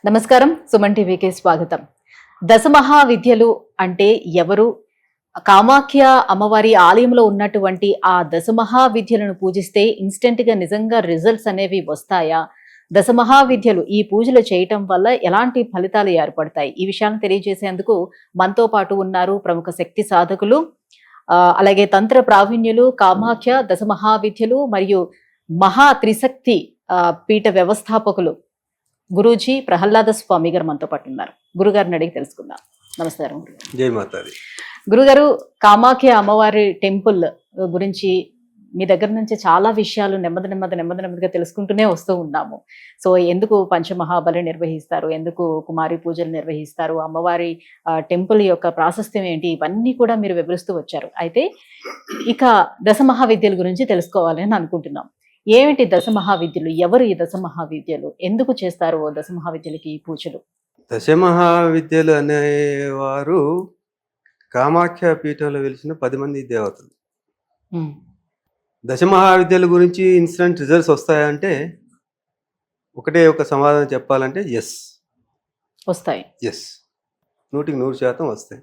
నమస్కారం, సుమన్ టీవీకి స్వాగతం. దశమహావిద్యలు అంటే ఎవరు? కామాఖ్య అమ్మవారి ఆలయంలో ఉన్నటువంటి ఆ దశమహావిద్యలను పూజిస్తే ఇన్స్టెంట్ గా నిజంగా రిజల్ట్స్ అనేవి వస్తాయా? దశమహావిద్యలు ఈ పూజలు చేయటం వల్ల ఎలాంటి ఫలితాలు ఏర్పడతాయి? ఈ విషయాన్ని తెలియజేసేందుకు మనతో పాటు ఉన్నారు ప్రముఖ శక్తి సాధకులు, అలాగే తంత్ర ప్రావీణ్యులు, కామాఖ్య దశమహావిద్యలు మరియు మహా త్రిశక్తి పీఠ వ్యవస్థాపకులు గురూజీ ప్రహ్లాద స్వామి గారు మనతో పాటు ఉన్నారు. గురుగారిని అడిగి తెలుసుకుందాం. నమస్కారం. జై మాతాది. గురుగారు, కామాఖ్య అమ్మవారి టెంపుల్ గురించి మీ దగ్గర నుంచి చాలా విషయాలు నెమ్మదిగా తెలుసుకుంటూనే వస్తూ ఉన్నాము. సో ఎందుకు పంచమహాబలి నిర్వహిస్తారు, ఎందుకు కుమారి పూజలు నిర్వహిస్తారు, అమ్మవారి టెంపుల్ యొక్క ప్రాశస్త్యం ఏంటి, ఇవన్నీ కూడా మీరు వివరిస్తూ వచ్చారు. అయితే ఇక దశమహావిద్యల గురించి తెలుసుకోవాలి అని అనుకుంటున్నాం. ఏమిటి దశమహావిద్యలు? ఎవరు ఈ దశమహావిద్యలు? ఎందుకు చేస్తారు దశమహావిద్యలకి పూజలు? దశమహావిద్యలు అనేవారు కామాఖ్య పీఠంలో వెలిసిన 10 మంది దేవతలు. దశమహావిద్యల గురించి ఇన్స్టెంట్ రిజల్ట్స్ వస్తాయంటే ఒకటే ఒక సమాధానం చెప్పాలంటే ఎస్ వస్తాయి. ఎస్, 100% వస్తాయి.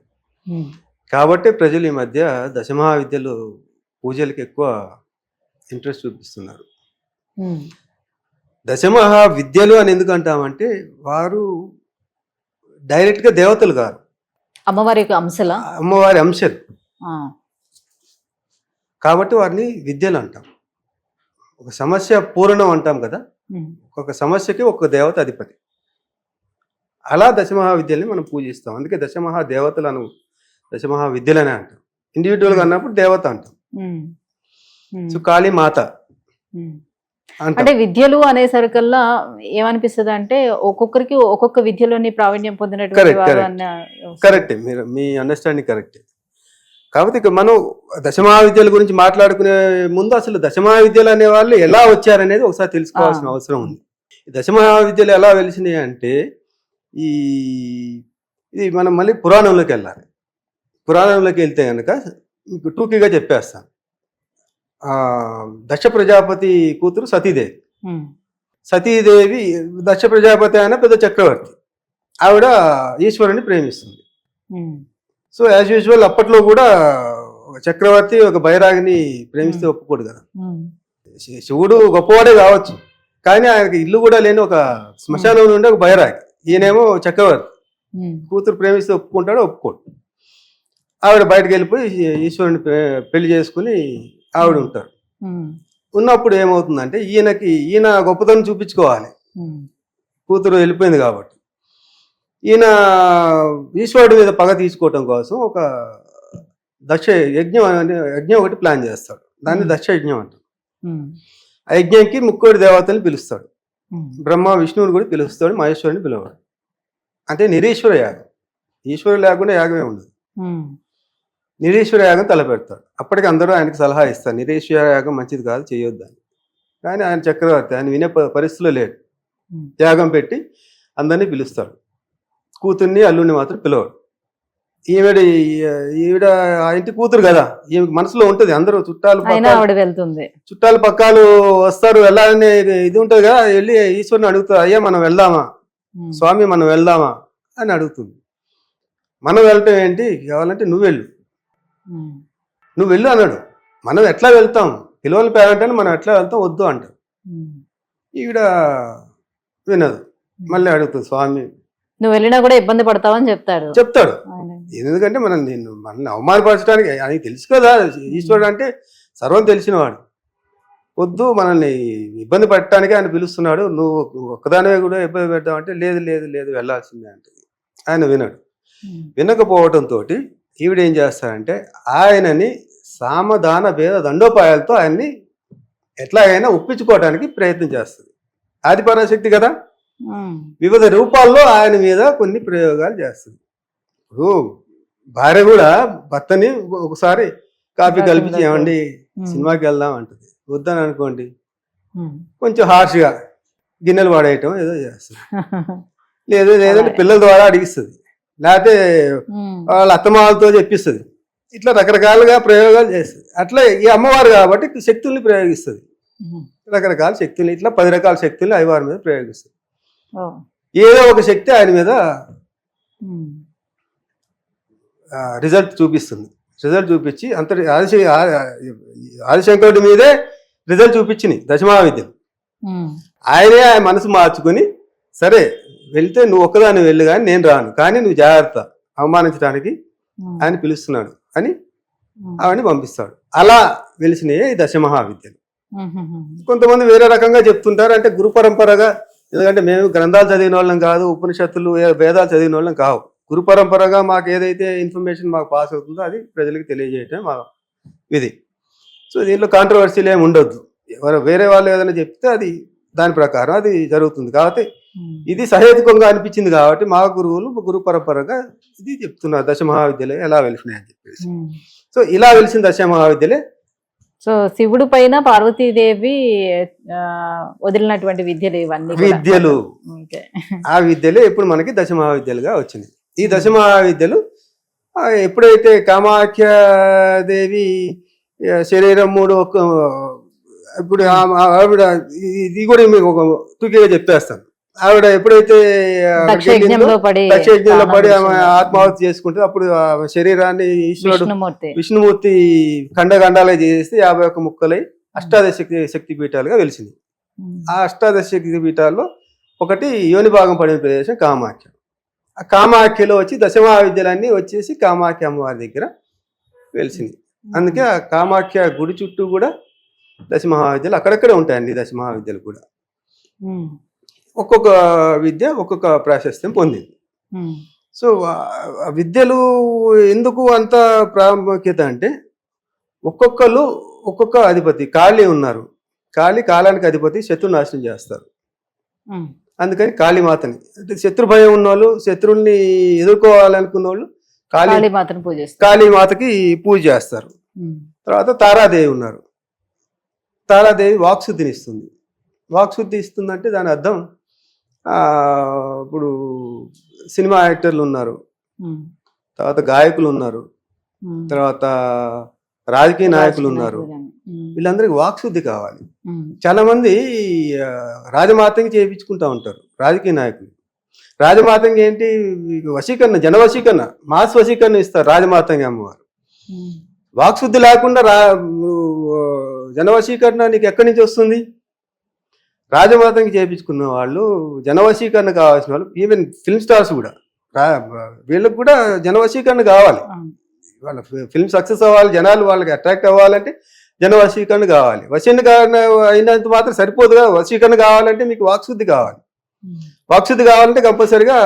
కాబట్టి ప్రజలు ఈ మధ్య దశమహావిద్యలు పూజలకి ఎక్కువ ఇంట్రెస్ట్ చూపిస్తున్నారు. దశమహావిద్యలు అని ఎందుకు అంటామంటే వారు డైరెక్ట్గా దేవతలు కాదు, అమ్మవారి యొక్క అంశలా, అమ్మవారి అంశలు. కాబట్టి వారిని విద్యలు అంటాం. ఒక సమస్య పూర్ణం అంటాం కదా, ఒక్కొక్క సమస్యకి ఒక్కొక్క దేవత అధిపతి. అలా దశమహావిద్యల్ని మనం పూజిస్తాం. అందుకే దశమహాదేవతలు అను దశమహావిద్యలనే అంటాం. ఇండివిజువల్గా అన్నప్పుడు దేవత అంటాం. సో కాళీ మాత అంటే విద్యలు అనేసరికల్లా ఏమనిపిస్తుంది అంటే ఒక్కొక్కరికి ఒక్కొక్క విద్యలోని ప్రావీణ్యం పొందినటువంటి. కరెక్టే, మీరు మీ అండర్స్టాండింగ్ కరెక్టే. కాబట్టి ఇక మనం దశమహావిద్యల గురించి మాట్లాడుకునే ముందు అసలు దశమహావిద్యలు అనే వాళ్ళు ఎలా వచ్చారనేది ఒకసారి తెలుసుకోవాల్సిన అవసరం ఉంది. ఈ దశమహావిద్యలు ఎలా వెలిసినాయి అంటే ఇది మనం మళ్ళీ పురాణంలోకి వెళ్ళాలి. పురాణంలోకి వెళ్తే కనుక మీకు టూకీగా చెప్పేస్తాను. దక్ష ప్రజాపతి కూతురు సతీదేవి. సతీదేవి దక్ష ప్రజాపతి అయిన పెద్ద చక్రవర్తి. ఆవిడ ఈశ్వరుని ప్రేమిస్తుంది. సో యాజ్ యూజువల్ అప్పట్లో కూడా ఒక చక్రవర్తి ఒక బైరాగిని ప్రేమిస్తే ఒప్పుకోడు కదా. శివుడు గొప్పవాడే కావచ్చు, కానీ ఆయనకి ఇల్లు కూడా లేని ఒక శ్మశానం నుండి ఒక బైరాగి. ఈయనేమో చక్రవర్తి, కూతురు ప్రేమిస్తే ఒప్పుకుంటాడో ఒప్పుకోడు. ఆవిడ బయటకు వెళ్ళిపోయి ఈశ్వరుని పెళ్లి చేసుకుని ఆవిడ ఉంటారు. ఉన్నప్పుడు ఏమవుతుందంటే ఈయన గొప్పతనం చూపించుకోవాలి, కూతురు వెళ్ళిపోయింది కాబట్టి. ఈయన ఈశ్వరుడి మీద పగ తీసుకోవటం కోసం ఒక దక్ష యజ్ఞం ఒకటి ప్లాన్ చేస్తాడు. దాన్ని దక్ష యజ్ఞం అంటారు. ఆ యజ్ఞంకి ముక్కోడి దేవతల్ని పిలుస్తాడు. బ్రహ్మ విష్ణువుని కూడా పిలుస్తాడు, మహేశ్వరుని పిలవాడు. అంటే నిరీశ్వర యాగం. ఈశ్వరుడు లేకుండా యాగమే ఉండదు. నిరీశ్వర యాగం తలపెడతాడు. అప్పటికి అందరూ ఆయనకి సలహా ఇస్తారు, నిరీశ్వర యాగం మంచిది కాదు, చేయొద్దని. కానీ ఆయన చక్రవర్తి, ఆయన వినే పరిస్థితిలో లేడు. యాగం పెట్టి అందరినీ పిలుస్తాడు. కూతుర్ని అల్లుడిని మాత్రం పిలవడు. ఈవిడ ఆ ఇంటి కూతురు కదా, ఈమెకి మనసులో ఉంటుంది. అందరూ చుట్టాలు పక్కాలు వస్తారు, వెళ్ళాలని ఇది ఉంటుంది కదా. వెళ్ళి ఈశ్వరుని అడుగుతారు, అయ్యా మనం వెళ్దామా స్వామి, మనం వెళ్దామా అని అడుగుతుంది. మనం వెళ్ళటం ఏంటి, కావాలంటే నువ్వు వెళ్ళు అన్నాడు. మనం ఎట్లా వెళ్తాం, పిలవని పేరెంట్ అని మనం ఎట్లా వెళ్తాం, వద్దు అంటాం. ఈవిడ వినదు. మళ్ళీ అడుగుతుంది, స్వామి నువ్వు వెళ్ళినా కూడా ఇబ్బంది పడతావని చెప్తాడు. ఎందుకంటే మనల్ని అవమానపరచడానికి ఆయనకి తెలుసు కదా. ఈశ్వరుడు అంటే సర్వం తెలిసినవాడు. వద్దు, మనల్ని ఇబ్బంది పెట్టడానికి ఆయన పిలుస్తున్నాడు, నువ్వు ఒక్కదానివే కూడా ఇబ్బంది పెడతావంటే లేదు వెళ్ళాల్సిందే అంటది. ఆయన వినడు. వినకపోవటంతో ఈవిడేం చేస్తారంటే ఆయనని సామధాన భేద దండోపాయాలతో ఆయన్ని ఎట్లాగైనా ఒప్పించుకోవటానికి ప్రయత్నం చేస్తుంది. ఆదిపరాశక్తి కదా, వివిధ రూపాల్లో ఆయన మీద కొన్ని ప్రయోగాలు చేస్తుంది. ఇప్పుడు భార్య కూడా భర్తని ఒకసారి కాఫీ కల్పించి ఏమండి సినిమాకి వెళ్దాం అంటుంది. వద్దని అనుకోండి, కొంచెం హార్ష్గా గిన్నెలు వాడేయటం ఏదో చేస్తుంది. లేదంటే పిల్లల ద్వారా అడిగిస్తుంది, లేకపోతే వాళ్ళ అత్తమాలతో చెప్పిస్తుంది. ఇట్లా రకరకాలుగా ప్రయోగాలు చేస్తుంది. అట్లా ఈ అమ్మవారు కాబట్టి శక్తుల్ని ప్రయోగిస్తుంది. రకరకాల శక్తుల్ని, ఇట్లా 10 రకాల శక్తుల్ని అయ్యవారి మీద ప్రయోగిస్తుంది. ఏదో ఒక శక్తి ఆయన మీద రిజల్ట్ చూపిస్తుంది. రిజల్ట్ చూపించి అంతటి ఆదిశంకరుడి మీదే రిజల్ట్ చూపించింది దశమహావిద్యలు. ఆయనే ఆయన మనసు మార్చుకుని, సరే వెళ్తే నువ్వు ఒక్కదాన్ని వెళ్ళు కానీ నేను రాను, కానీ నువ్వు జాగ్రత్త, అవమానించడానికి ఆయన పిలుస్తున్నాడు అని ఆవిడని పంపిస్తాడు. అలా వెలిసినాయే ఈ దశమహావిద్యలు. కొంతమంది వేరే రకంగా చెప్తుంటారు, అంటే గురు పరంపరగా, ఎందుకంటే మేము గ్రంథాలు చదివిన వాళ్ళం కాదు, ఉపనిషత్తులు వేదాలు చదివిన వాళ్ళం కావు. గురు పరంపరగా మాకు ఏదైతే ఇన్ఫర్మేషన్ మాకు పాస్ అవుతుందో అది ప్రజలకు తెలియజేయటం మా విధి. సో దీంట్లో కాంట్రవర్సీలు ఏమి ఉండొద్దు. ఎవరు వేరే వాళ్ళు ఏదైనా చెప్తే అది దాని ప్రకారం అది జరుగుతుంది. కాబట్టి ఇది సహేతుకంగా అనిపించింది కాబట్టి మా గురువులు గురు పరంపరగా ఇది చెప్తున్నారు దశమహావిద్యలే ఎలా వెలిసినాయి అని చెప్పేసి. సో ఇలా వెలిసిన దశమహావిద్యలే. సో శివుడు పైన పార్వతీదేవి వదిలినటువంటి విద్యలు ఇవన్నీ విద్యలు, ఆ విద్యలే ఇప్పుడు మనకి దశమహావిద్యలుగా వచ్చినాయి. ఈ దశమహావిద్యలు ఎప్పుడైతే కామాఖ్యాదేవి శరీరం 3 ఇప్పుడు ఆవిడ ఇది కూడా మీకు ఒక తుకిగా చెప్పేస్తాను. ఆవిడ ఎప్పుడైతే దక్షయజ్ఞంలో పడి ఆమె ఆత్మాహుతి చేసుకుంటే అప్పుడు శరీరాన్ని ఈశ్వరుడు విష్ణుమూర్తి ఖండఖండాలే చేసి 51 ముక్కలై అష్టాదశ శక్తి పీఠాలుగా వెలిసింది. ఆ అష్టాదశ శక్తి పీఠాల్లో ఒకటి యోని భాగం పడిన ప్రదేశం కామాఖ్య. ఆ కామాఖ్యలో వచ్చి దశమహావిద్యలన్నీ వచ్చేసి కామాఖ్య అమ్మవారి దగ్గర వెలిసింది. అందుకే ఆ కామాఖ్య గుడి చుట్టూ కూడా దశమహావిద్యలు అక్కడక్కడే ఉంటాయండి. దశమహావిద్యలు కూడా ఒక్కొక్క విద్య ఒక్కొక్క ప్రాశస్త్యం పొందింది. సో విద్యలు ఎందుకు అంత ప్రాముఖ్యత అంటే ఒక్కొక్కరు ఒక్కొక్క అధిపతి. కాళీ ఉన్నారు, కాళీ కాలానికి అధిపతి, శత్రు నాశనం చేస్తారు. అందుకని కాళీమాతని, అంటే శత్రు భయం ఉన్న వాళ్ళు, శత్రువుల్ని ఎదుర్కోవాలనుకున్న వాళ్ళు కాళీమాతకి పూజ చేస్తారు. తర్వాత తారాదేవి ఉన్నారు. తారాదేవి వాక్శుద్ధిని ఇస్తుంది. వాక్శుద్ధి ఇస్తుందంటే దాని అర్థం ఇప్పుడు సినిమా యాక్టర్లు ఉన్నారు, తర్వాత గాయకులు ఉన్నారు, తర్వాత రాజకీయ నాయకులు ఉన్నారు. వీళ్ళందరికీ వాక్శుద్ధి కావాలి. చాలా మంది రాజమాతంగి చేయించుకుంటా ఉంటారు రాజకీయ నాయకులు. రాజమాతంగి ఏంటి? వశీకరణ, జన వశీకరణ, మాస్ వశీకరణ ఇస్తారు రాజమాతంగి అమ్మవారు. వాక్శుద్ధి లేకుండా జనవశీకరణ నీకు ఎక్కడి నుంచి వస్తుంది? రాజమాతంగి చేయించుకున్న వాళ్ళు, జనవశీకరణ కావాల్సిన వాళ్ళు, ఈవెన్ ఫిల్మ్ స్టార్స్ కూడా, వీళ్ళకి కూడా జనవశీకరణ కావాలి. వాళ్ళ ఫిల్మ్ సక్సెస్ అవ్వాలి, జనాలు వాళ్ళకి అట్రాక్ట్ అవ్వాలంటే జనవశీకరణ కావాలి. వశీకరణ అయినంత మాత్రం సరిపోదుగా, వశీకరణ కావాలంటే మీకు వాక్శుద్ధి కావాలి. వాక్శుద్ధి కావాలంటే కంపల్సరిగా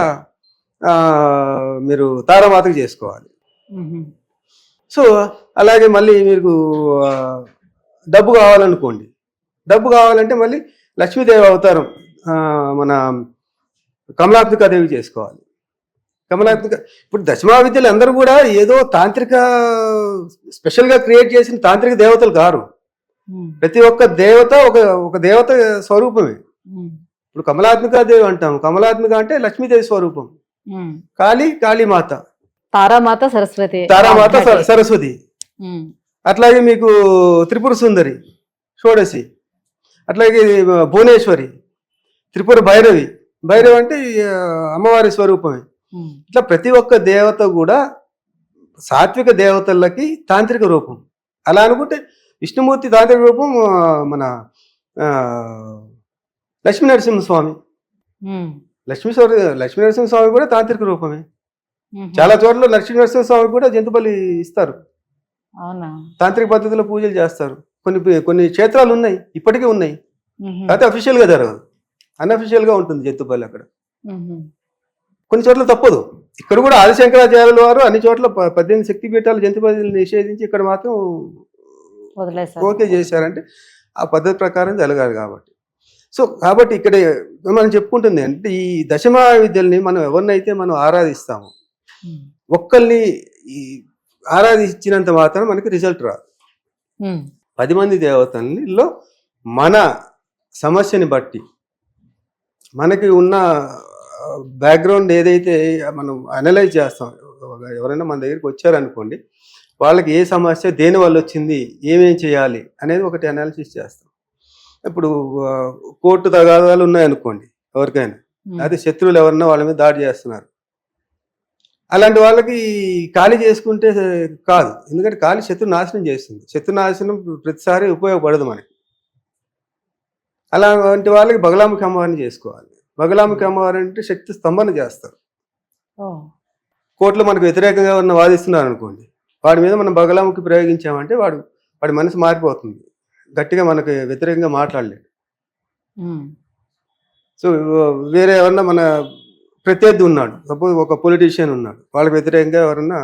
మీరు తారామాతకు చేసుకోవాలి. సో అలాగే మళ్ళీ మీకు డబ్బు కావాలనుకోండి, డబ్బు కావాలంటే మళ్ళీ లక్ష్మీదేవి అవతారం మన కమలాత్మికాదేవి చేసుకోవాలి. కమలాత్మిక ఇప్పుడు దశమహావిద్యలు అందరూ కూడా ఏదో తాంత్రిక స్పెషల్గా క్రియేట్ చేసిన తాంత్రిక దేవతలు కారు. ప్రతి ఒక్క దేవత ఒక దేవత స్వరూపమే. ఇప్పుడు కమలాత్మికాదేవి అంటాము. కమలాత్మిక అంటే లక్ష్మీదేవి స్వరూపం. కాళీమాత, తారామాత సరస్వతి. అట్లాగే మీకు త్రిపుర సుందరి, షోడశి, అట్లాగే భువనేశ్వరి, త్రిపుర భైరవి అంటే అమ్మవారి స్వరూపమే. ఇట్లా ప్రతి ఒక్క దేవత కూడా సాత్విక దేవతలకి తాంత్రిక రూపం. అలా అనుకుంటే విష్ణుమూర్తి తాంత్రిక రూపం మన లక్ష్మీ నరసింహస్వామి. లక్ష్మీ నరసింహస్వామి కూడా తాంత్రిక రూపమే. చాలా చోట్ల లక్ష్మీ నరసింహస్వామి కూడా జంతుబలి ఇస్తారు, తాంత్రిక పద్ధతిలో పూజలు చేస్తారు. కొన్ని క్షేత్రాలు ఉన్నాయి, ఇప్పటికీ ఉన్నాయి. అయితే అఫీషియల్ గా జరగదు, అన్అఫీషియల్ గా ఉంటుంది జంతుబలి అక్కడ. కొన్ని చోట్ల తప్పదు. ఇక్కడ కూడా ఆదిశంకరాచార్యుల వారు అన్ని చోట్ల 18 శక్తిపీఠాలు జంతుబలిని నిషేధించి ఇక్కడ మాత్రం ఓకే చేశారంటే ఆ పద్ధతి ప్రకారం జరగాలి కాబట్టి. సో కాబట్టి ఇక్కడ మనం చెప్పుకుంటుంది అంటే ఈ దశమహావిద్యల్ని మనం ఎవరినైతే మనం ఆరాధిస్తామో, ఒక్కరిని ఆరాధించినంత మాత్రం మనకి రిజల్ట్ రాదు. 10 మంది దేవతల్లో మన సమస్యని బట్టి, మనకి ఉన్న బ్యాక్గ్రౌండ్ ఏదైతే మనం అనలైజ్ చేస్తాం, ఎవరైనా మన దగ్గరికి వచ్చారనుకోండి, వాళ్ళకి ఏ సమస్య దేని వల్ల వచ్చింది, ఏమేం చేయాలి అనేది ఒకటి అనాలిసిస్ చేస్తాం. ఇప్పుడు కోర్టు తగాదాలు ఉన్నాయనుకోండి, ఎవరికైనా లేకపోతే శత్రువులు ఎవరన్నా వాళ్ళ మీద దాడి చేస్తున్నారు. అలాంటి వాళ్ళకి ఖాళీ చేసుకుంటే కాదు, ఎందుకంటే ఖాళీ శత్రు నాశనం చేస్తుంది. శత్రు నాశనం ప్రతిసారి ఉపయోగపడదు మనకి. అలాంటి వాళ్ళకి బగలాముఖి అమ్మవారిని చేసుకోవాలి. బగలాముఖి అమ్మవారి అంటే శక్తి స్తంభన చేస్తారు. కోర్టులో మనకు వ్యతిరేకంగా ఉన్న వాదిస్తున్నారు అనుకోండి, వాడి మీద మనం బగలాముఖి ప్రయోగించామంటే వాడి మనసు మారిపోతుంది, గట్టిగా మనకు వ్యతిరేకంగా మాట్లాడలేడు. సో వేరే ఎవరన్నా మన ప్రత్యర్థి ఉన్నాడు, సపోజ్ ఒక పొలిటీషియన్ ఉన్నాడు, వాళ్ళకి వ్యతిరేకంగా ఎవరన్నా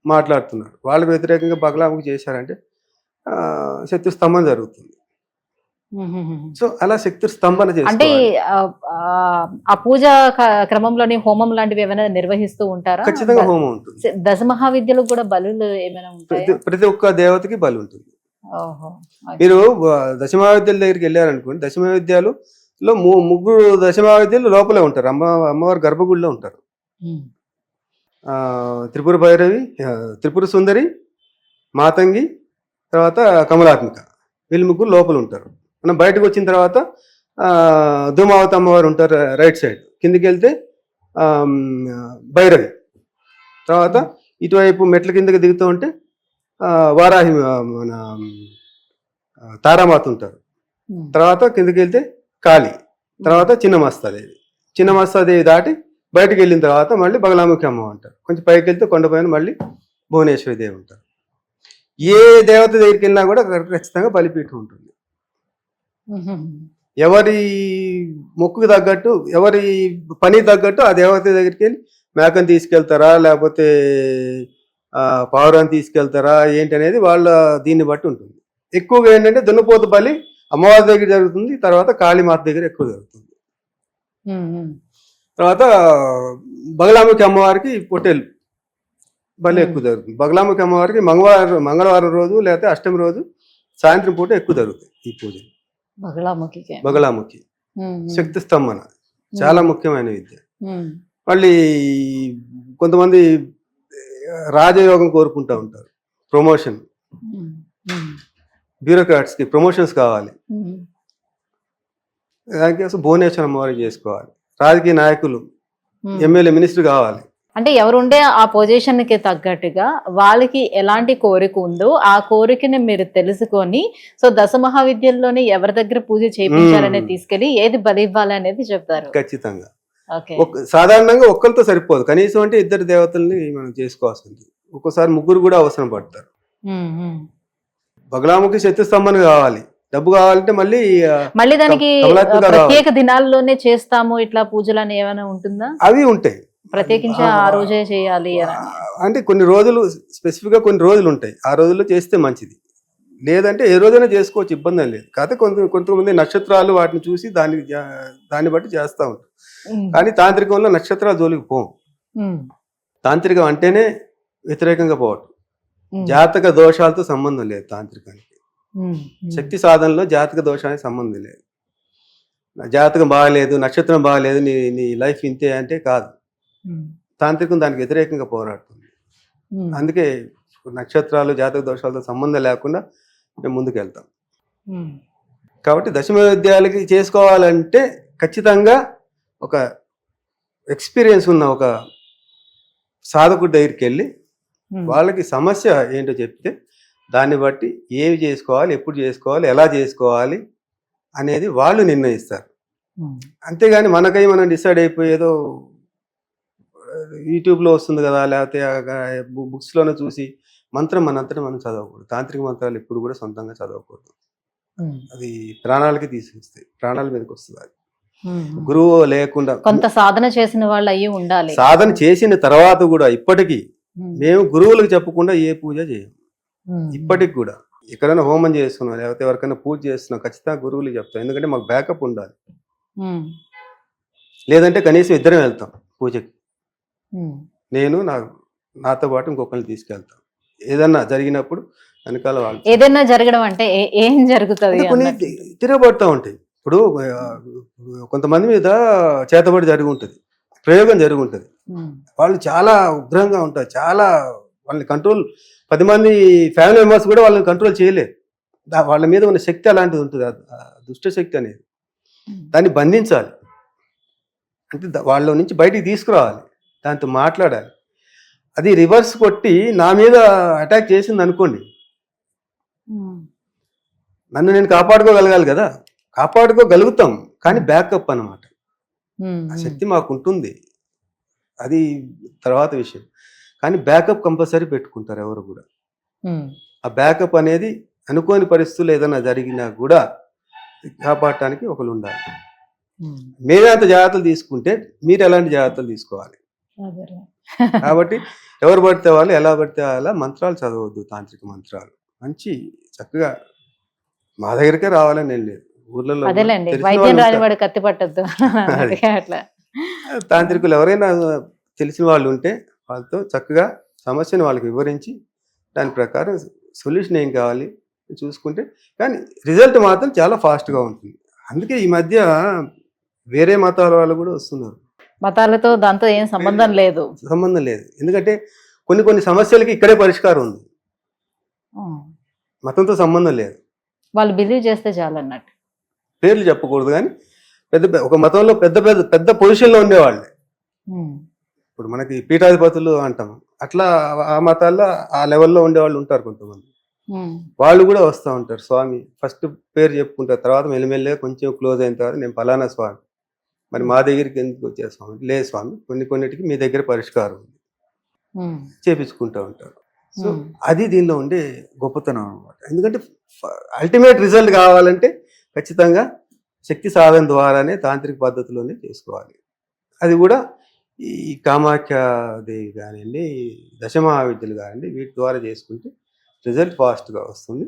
మాట్లాడుతున్నారు, వాళ్ళకి వ్యతిరేకంగా బగలాముఖి చేశారంటే శత్రు స్తంభన జరుగుతుంది. సో అలా శక్తి స్తంభన అంటే ఆ పూజ క్రమంలోని హోమం లాంటివి ఏమైనా నిర్వహిస్తూ ఉంటారా? ఖచ్చితంగా హోమం ఉంటుంది. దశ మహావిద్యలకు కూడా బలులు ఏమైనా ఉంటాయి? ప్రతి ఒక్క దేవతకి బలి ఉంటుంది. మీరు దశమహావిద్యాల దగ్గరికి వెళ్ళారనుకోండి, దశమహావిద్యాలలో ముగ్గురు దశమహావిద్యాలు లోపలే ఉంటారు, అమ్మవారి గర్భగుడిలో ఉంటారు. త్రిపుర భైరవి, త్రిపుర సుందరి, మాతంగి, తర్వాత కమలాత్మిక, వీళ్ళు ముగ్గురు లోపల ఉంటారు. మనం బయటకు వచ్చిన తర్వాత ధూమావతి అమ్మవారు ఉంటారు రైట్ సైడ్, కిందికి వెళ్తే భైరవి, తర్వాత ఇటువైపు మెట్ల కిందకి దిగుతూ ఉంటే వారాహి మన తారామాత ఉంటారు, తర్వాత కిందకి వెళ్తే కాళీ, తర్వాత చిన్నమస్తాదేవి దాటి బయటకు వెళ్ళిన తర్వాత మళ్ళీ బగలాముఖి అమ్మ ఉంటారు. కొంచెం పైకి వెళ్తే కొండపైన మళ్ళీ భువనేశ్వరి దేవి ఉంటారు. ఏ దేవత దగ్గరికి వెళ్ళినా కూడా ఖచ్చితంగా బలిపీఠం ఉంటుంది. ఎవరి మొక్కుకు తగ్గట్టు, ఎవరి పని తగ్గట్టు ఆ దేవత దగ్గరికి వెళ్ళి మేకను తీసుకెళ్తారా, లేకపోతే పావురాన్ని తీసుకెళ్తారా ఏంటి అనేది వాళ్ళ దీన్ని బట్టి ఉంటుంది. ఎక్కువగా ఏంటంటే దున్నపోతు బలి అమ్మవారి దగ్గర జరుగుతుంది, తర్వాత కాళీమాత దగ్గర ఎక్కువ జరుగుతుంది. తర్వాత బగలాముఖి అమ్మవారికి పొట్టేలు బలి ఎక్కువ జరుగుతుంది. బగలాముఖి అమ్మవారికి మంగళవారం రోజు లేకపోతే అష్టమి రోజు సాయంత్రం పూట ఎక్కువ జరుగుతాయి ఈ పూజలు. బగలాముఖి శక్తి స్తంభన చాలా ముఖ్యమైన విద్య. మళ్ళీ కొంతమంది రాజయోగం కోరుకుంటూ ఉంటారు, ప్రమోషన్, బ్యూరోక్రాట్స్ కి ప్రమోషన్స్ కావాలి, దానికోసం భువనేశ్వరం అమ్మవారికి చేసుకోవాలి. రాజకీయ నాయకులు, ఎమ్మెల్యే, మినిస్టర్ కావాలి. అంటే ఎవరుండే ఆ పొజిషన్ కి తగ్గట్టుగా వాళ్ళకి ఎలాంటి కోరిక ఉందో ఆ కోరికని మీరు తెలుసుకొని, సో దశ మహావిద్యల్లోనే ఎవరి దగ్గర పూజ చేయించాలనేది తీసుకెళ్లి ఏది బలి ఇవ్వాలి అనేది చెప్తారు. ఖచ్చితంగా సాధారణంగా ఒక్కరితో సరిపోదు, కనీసం అంటే ఇద్దరు దేవతల్ని మనం చేసుకోవాల్సింది. ఒక్కోసారి ముగ్గురు కూడా అవసరం పడతారు. బగలాముఖి శక్తి స్తంభన కావాలి, డబ్బు కావాలంటే మళ్ళీ దానికి ప్రత్యేక దినాల్లోనే చేస్తాము ఇట్లా పూజలు అని ఏమైనా ఉంటుందా? అవి ఉంటాయి, ప్రత్యేకించి ఆ రోజే చేయాలి అంటే కొన్ని రోజులు స్పెసిఫిక్ గా కొన్ని రోజులు ఉంటాయి, ఆ రోజుల్లో చేస్తే మంచిది. లేదంటే ఏ రోజైనా చేసుకోవచ్చు, ఇబ్బంది లేదు. కాకపోతే కొంతమంది నక్షత్రాలు వాటిని చూసి దాన్ని బట్టి చేస్తూ ఉంటారు. కానీ తాంత్రికంలో నక్షత్రాలు జోలికి పోం. తాంత్రికం అంటేనే వ్యతిరేకంగా పోవటం. జాతక దోషాలతో సంబంధం లేదు తాంత్రికానికి. శక్తి సాధనలో జాతక దోషానికి సంబంధం లేదు. జాతకం బాగాలేదు, నక్షత్రం బాగాలేదు, నీ లైఫ్ ఇంతే అంటే కాదు. తాంత్రికం దానికి వ్యతిరేకంగా పోరాడుతుంది. అందుకే నక్షత్రాలు జాతక దోషాలతో సంబంధం లేకుండా మేము ముందుకు వెళ్తాం. కాబట్టి దశమహావిద్యాలకి చేసుకోవాలంటే ఖచ్చితంగా ఒక ఎక్స్పీరియన్స్ ఉన్న ఒక సాధకుడి దగ్గరికి వెళ్ళి వాళ్ళకి సమస్య ఏంటో చెప్తే దాన్ని బట్టి ఏవి చేసుకోవాలి, ఎప్పుడు చేసుకోవాలి, ఎలా చేసుకోవాలి అనేది వాళ్ళు నిర్ణయిస్తారు. అంతేగాని మనం డిసైడ్ అయిపోయేదో యూట్యూబ్లో వస్తుంది కదా, లేకపోతే బుక్స్లోనే చూసి మనంతటా మనం చదవకూడదు. తాంత్రిక మంత్రాలు ఎప్పుడు కూడా సొంతంగా చదవకూడదు. అది ప్రాణాలకి తీసుకొస్తాయి, ప్రాణాల మీదకి వస్తుంది. అది గురువు లేకుండా కొంత సాధన చేసిన వాళ్ళు అయ్యి ఉండాలి. సాధన చేసిన తర్వాత కూడా ఇప్పటికీ మేము గురువులకు చెప్పకుండా ఏ పూజ చేయము. ఇప్పటికి కూడా ఎక్కడైనా హోమం చేస్తున్నాం, లేకపోతే ఎవరికైనా పూజ చేస్తున్నాం, ఖచ్చితంగా గురువులకు చెప్తాం. ఎందుకంటే మాకు బ్యాకప్ ఉండాలి. లేదంటే కనీసం ఇద్దరం వెళ్తాం పూజకి. నేను నాతో పాటు ఇంకొకరిని తీసుకెళ్తాం. ఏదన్నా జరిగినప్పుడు వెనకాల వాళ్ళు. ఏదైనా జరగడం అంటే ఏం జరుగుతుంది? కొన్ని తిరగబడుతూ ఉంటాయి. ఇప్పుడు కొంతమంది మీద చేతబడి జరిగి ఉంటుంది, ప్రయోగం జరిగి ఉంటుంది. వాళ్ళు చాలా ఉగ్రంగా ఉంటారు, చాలా వాళ్ళని కంట్రోల్, 10 మంది ఫ్యామిలీ మెంబర్స్ కూడా వాళ్ళని కంట్రోల్ చేయలేరు. వాళ్ళ మీద ఉన్న శక్తి అలాంటిది ఉంటుంది, దుష్ట శక్తి అనేది. దాన్ని బంధించాలి. అంటే వాళ్ళ నుంచి బయటికి తీసుకురావాలి, దాంతో మాట్లాడాలి. అది రివర్స్ కొట్టి నా మీద అటాక్ చేసింది అనుకోండి, నన్ను నేను కాపాడుకోగలగాలి కదా, కాపాడుకోగలుగుతాం కానీ బ్యాకప్ అన్నమాట. ఆ శక్తి మాకు ఉంటుంది, అది తర్వాత విషయం. కానీ బ్యాకప్ కంపల్సరీ పెట్టుకుంటారు ఎవరు కూడా. ఆ బ్యాకప్ అనేది అనుకోని పరిస్థితులు ఏదైనా జరిగినా కూడా కాపాడటానికి ఒకరు ఉండాలి. మీరే అంత జాగ్రత్తలు తీసుకుంటే మీరు ఎలాంటి జాగ్రత్తలు తీసుకోవాలి. కాబట్టి ఎవరు పడితే వాళ్ళు, ఎలా పడితే అలా మంత్రాలు చదవద్దు, తాంత్రిక మంత్రాలు. మంచి చక్కగా మా దగ్గరికే రావాలని నేను లేదు, ఊర్లలో కత్తి పట్టద్దు. తాంత్రికులు ఎవరైనా తెలిసిన వాళ్ళు ఉంటే వాళ్ళతో చక్కగా సమస్యను వాళ్ళకి వివరించి దాని ప్రకారం సొల్యూషన్ ఏం కావాలి చూసుకుంటే, కానీ రిజల్ట్ మాత్రం చాలా ఫాస్ట్గా ఉంటుంది. అందుకే ఈ మధ్య వేరే మతాల వాళ్ళు కూడా వస్తున్నారు. మతాలతో దాంతో ఏం సంబంధం లేదు, ఎందుకంటే కొన్ని సమస్యలకి ఇక్కడే పరిష్కారం ఉంది, మతంతో సంబంధం లేదు. వాళ్ళు బిలీవ్ చేస్తే చాలు అన్నట్టు. పేర్లు చెప్పకూడదు కానీ ఒక మతంలో పెద్ద పొజిషన్లో ఉండేవాళ్ళే. ఇప్పుడు మనకి పీఠాధిపతులు అంటాము, అట్లా ఆ మతాల్లో ఆ లెవెల్లో ఉండేవాళ్ళు ఉంటారు కొంతమంది. వాళ్ళు కూడా వస్తూ ఉంటారు, స్వామి ఫస్ట్ పేరు చెప్పుకుంటారు, తర్వాత మెల్లిమెల్లిగా కొంచెం క్లోజ్ అయిన తర్వాత నేను ఫలానా స్వామి, మరి మా దగ్గరికి ఎందుకు వచ్చే స్వామి, లేదు స్వామి కొన్నిటికి మీ దగ్గర పరిష్కారం ఉంది, చేపించుకుంటూ ఉంటారు. సో అది దీనిలో ఉండే గొప్పతనం అనమాట. ఎందుకంటే అల్టిమేట్ రిజల్ట్ కావాలంటే ఖచ్చితంగా శక్తి సాధన ద్వారానే తాంత్రిక పద్ధతిలోనే చేసుకోవాలి. అది కూడా ఈ కామాఖ్యాదేవి కానివ్వండి, దశమహావిద్యలు కానివ్వండి, వీటి ద్వారా చేసుకుంటే రిజల్ట్ ఫాస్ట్గా వస్తుంది.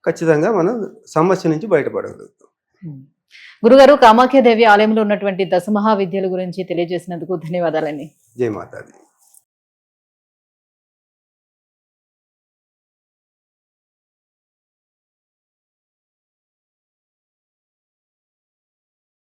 ఖచ్చితంగా మనం సమస్య నుంచి బయటపడగలుగుతాం. గురుగారు, కామాఖ్యాదేవి ఆలయంలో ఉన్నటువంటి దశమహావిద్యల గురించి తెలియజేసినందుకు ధన్యవాదాలండి. జై మాతాది.